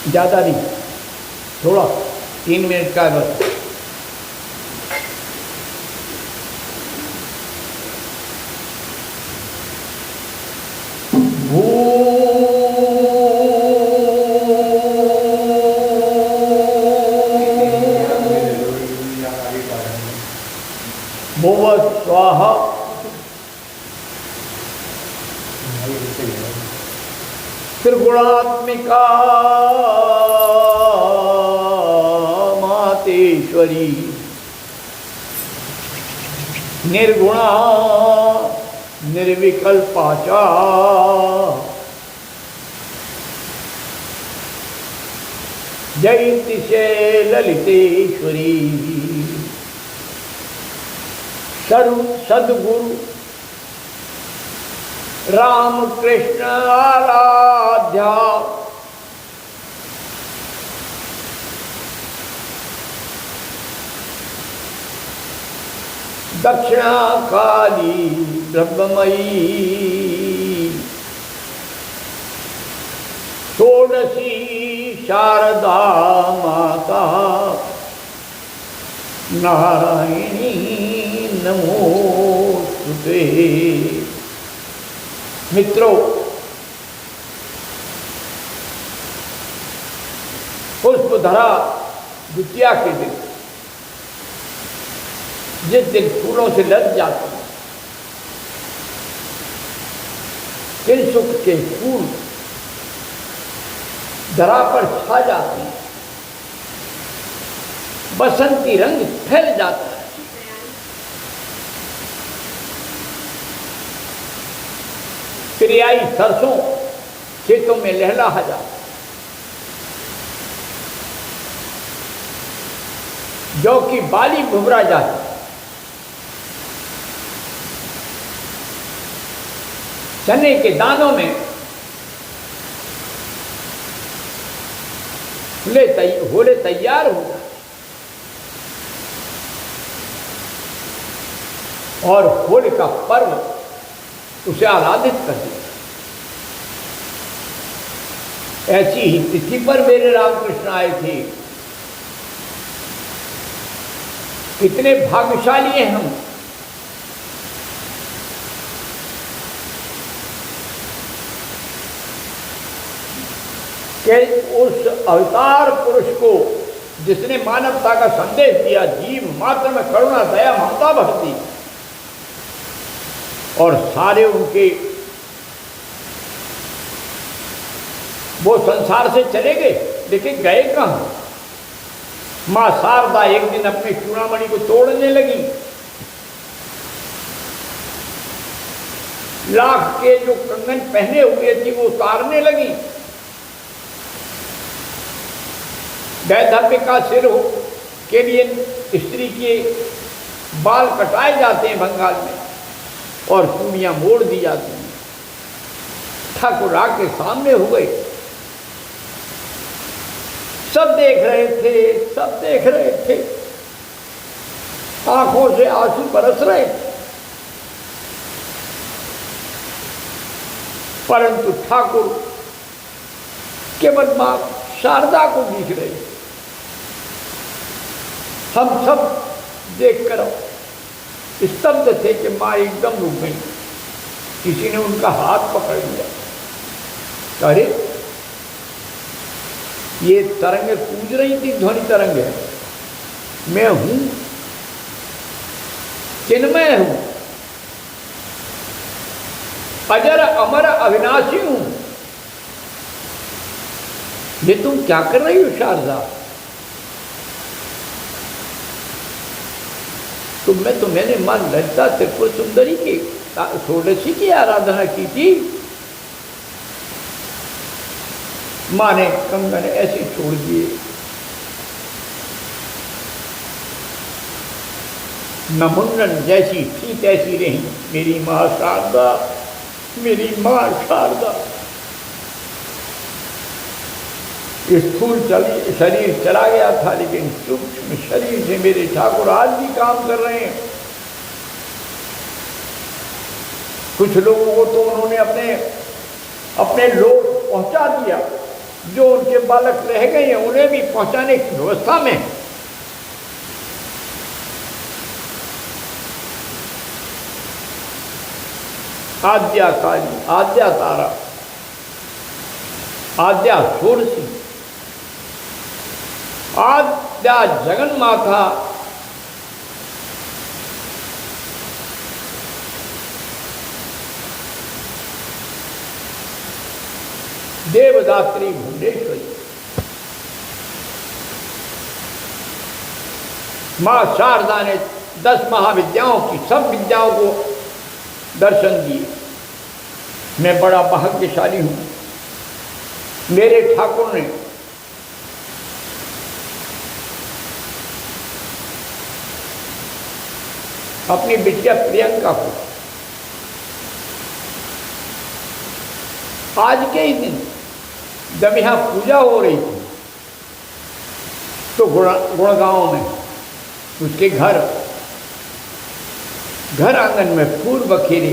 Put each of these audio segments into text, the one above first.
ज़्यादा नहीं, थोड़ा 3 मिनट का बस। भुव स्वाहा त्रिगुणात्मिका मातेश्वरी निर्गुणा निर्विकल्पा च जयति से ललितेश्वरी सद्गुरु रामकृष्ण आराध्या दक्षिणा काली ब्रह्ममयी षोडशी शारदा माता नारायणी नमोस्तुते। मित्रों, पुष्पधरा द्वितीया के दिन, जिस दिन फूलों से लद जाते हैं, तिल सुख के फूल धरा पर छा जाते हैं, बसंती रंग फैल जाता है। क्रियाई सरसों खेतों में लहलहा जाता, जौ की बाली भुभरा जाती, चने के दानों में होले तैयार हो जाते और होली का पर्व उसे आराधित कर दिया। ऐसी ही तिथि पर मेरे रामकृष्ण आए थे। कितने भाग्यशाली हैं हम। कि उस अवतार पुरुष को जिसने मानवता का संदेश दिया, जीव मात्र में करुणा दया ममता भक्ति, और सारे उनके वो संसार से चले गए, लेकिन गए कहाँ। मां शारदा एक दिन अपने चूड़ामणि को तोड़ने लगी, लाख के जो कंगन पहने हुए थी वो उतारने लगी। वैधव्य का सिर के लिए स्त्री के बाल कटाए जाते हैं बंगाल में, और चूड़ियां मोड़ दी जाती हैं। ठाकुर आके सामने हो गए, सब देख रहे थे, सब देख रहे थे, आंखों से आंसू बरस रहे थे, परंतु ठाकुर केवल मां शारदा को दिख रहे। हम सब देखकर स्तब्ध थे कि मां एकदम रुक गई। किसी ने उनका हाथ पकड़ लिया, अरे ये तरंगे पूज रही थी, ध्वनि तरंग है, मैं हूं, चिन्मय हूं, अजर अमर अविनाशी हूं, ये तुम क्या कर रही हो शारदा? तो मैंने मां ललिता त्रिपुर सुंदरी की षोडशी की आराधना की थी। मां ने कंगन ऐसे छोड़ दिए, न मुंडन जैसी थी तैसी रही मेरी मां शारदा, मेरी मां शारदा। स्थूल शरीर चला गया था, लेकिन सूक्ष्म शरीर से मेरे ठाकुर आज भी काम कर रहे हैं। कुछ लोगों को तो उन्होंने अपने लोग पहुंचा दिया, जो उनके बालक रह गए हैं उन्हें भी पहुंचाने की व्यवस्था में आद्या काली, आद्या तारा, आद्या षोडशी, आद्या जगन माता देवदात्री भुवनेश्वरी, मां शारदा ने 10 महाविद्याओं की सब विद्याओं को दर्शन दिए। मैं बड़ा भाग्यशाली हूं, मेरे ठाकुर ने अपनी बिटिया प्रियंका को आज के ही दिन जब यहाँ पूजा हो रही थी तो गुड़गांव में उसके घर आंगन में फूल बखेरे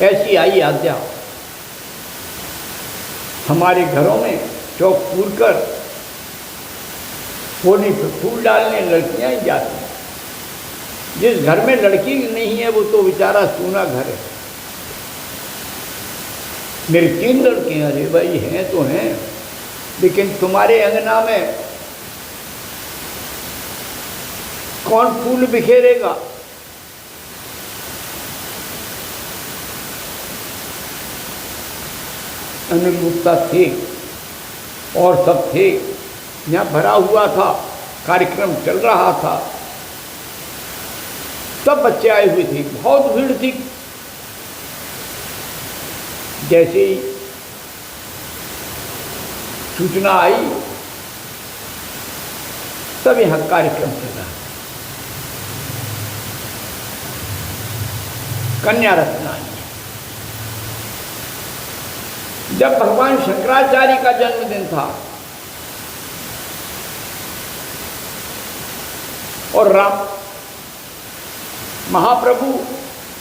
ऐसी आई आद्या। हमारे घरों में चौक पूर कर होली पे फूल डालने लड़कियां ही जाती हैं। जिस घर में लड़की नहीं है वो तो बेचारा सूना घर है। मेरे 3 लड़के हैं। अरे भाई हैं तो हैं, लेकिन तुम्हारे अंगना में कौन फूल बिखेरेगा? अनिल गुप्ता थे और सब थे, यहाँ भरा हुआ था, कार्यक्रम चल रहा था, सब बच्चे आए हुए थे, बहुत भीड़ थी। जैसे ही सूचना आई तब यहाँ कार्यक्रम चल रहा, कन्या रत्नानी। जब भगवान शंकराचार्य का जन्मदिन था और महाप्रभु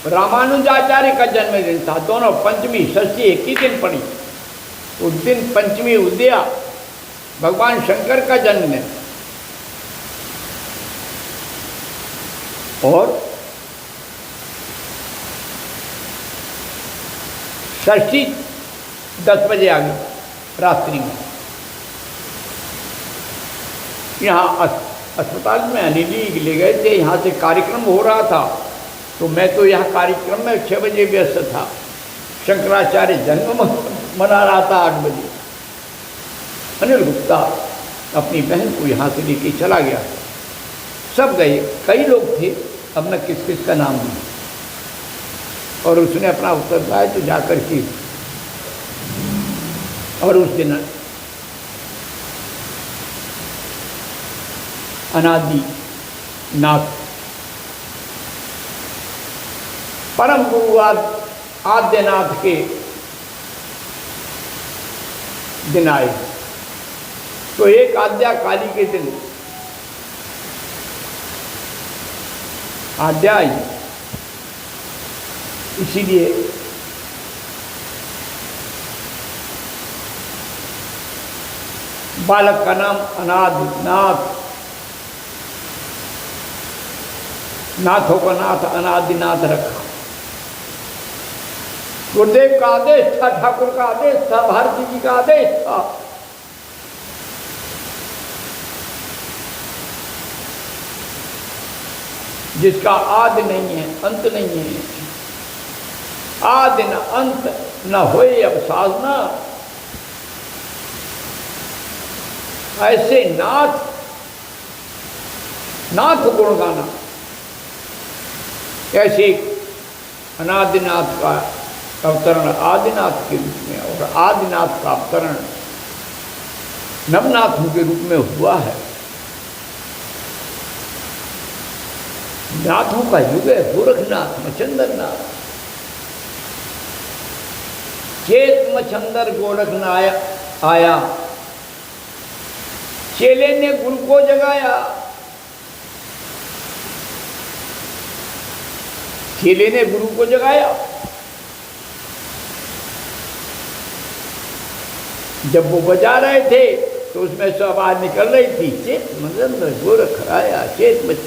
रामानुजाचार्य का जन्मदिन था, दोनों पंचमी षष्ठी एक ही दिन पड़ी। उस दिन पंचमी उदया, भगवान शंकर का जन्मदिन, और षष्ठी 10 बजे आ गई रात्रि में। यहाँ अस्पताल में अनिल ले गए थे, यहाँ से कार्यक्रम हो रहा था, तो मैं तो यहाँ कार्यक्रम में 6 बजे व्यस्त था। शंकराचार्य जन्म मना रहा था 8 बजे। अनिल गुप्ता अपनी बहन को यहाँ से लेके चला गया। सब गए, कई लोग थे, अब मैं किस किस का नाम दूँ। और उसने अपना उत्तरदायित्व तो जाकर के, और उस दिन अनादि नाथ परम गुरु आद्यनाथ के दिन आए। तो एक आद्या काली के दिन आद्या आई, इसीलिए बालक का नाम अनादिनाथ, नाथों का नाथ अनादिनाथ रखा। गुरुदेव का आदेश था, ठाकुर का आदेश था, भारती जी का आदेश था। जिसका आदि नहीं है, अंत नहीं है, आदि न अंत न होए अब साधना, ऐसे नाथ गुण गाना। ऐसे अनादिनाथ का अवतरण आदिनाथ के रूप में और आदिनाथ का अवतरण नवनाथों के रूप में हुआ है। नाथों का युग है, गोरखनाथ, मचंदरनाथ। चेत मचंदर गोरखनाथ आया, चेले ने गुरु को जगाया। चेले ने गुरु को जगाया। जब वो बजा रहे थे तो उसमें से आवाज निकल रही थी, चेत मदन गोरख राया चेत मत।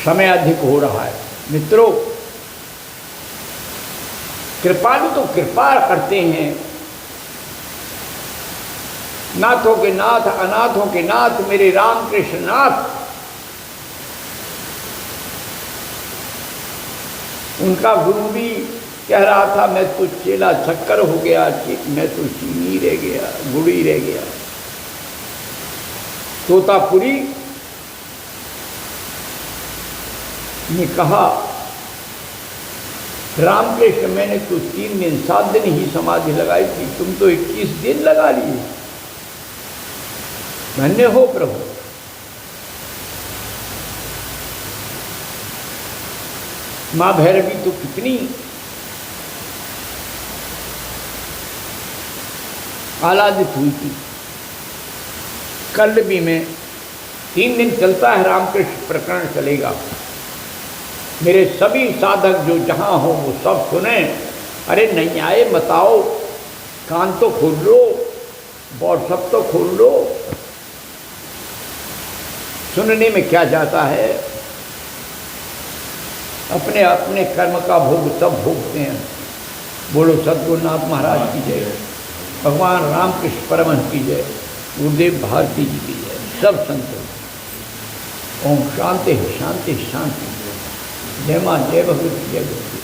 समय अधिक हो रहा है मित्रों, कृपालु तो कृपा करते हैं, नाथों के नाथ अनाथों के नाथ मेरे रामकृष्ण नाथ। उनका गुरु भी कह रहा था मैं तो चेला शक्कर हो गया, मैं तो चीनी रह गया, गुड़ी रह गया। तोतापुरी ने कहा रामकृष्ण मैंने तो 3 दिन 7 दिन ही समाधि लगाई थी, तुम तो 21 दिन लगा लिए। धन्य हो प्रभु। मां भैरवी तो कितनी आह्लादित हुई थी। कल भी में 3 दिन चलता है रामकृष्ण प्रकरण चलेगा। मेरे सभी साधक जो जहाँ हो वो सब सुने। अरे नहीं आए मत आओ, कान तो खोल लो, व्हाट्सअप तो खोल लो। सुनने में क्या जाता है, अपने अपने कर्म का भोग सब भोगते हैं। बोलो सद्गुरुनाथ महाराज की जय, भगवान रामकृष्ण परमहंस की जय, गुरुदेव भारती जी की जय, सब संतों। ओम शांति शांति शांति। जय मां, जय भगवती, जय गुरु।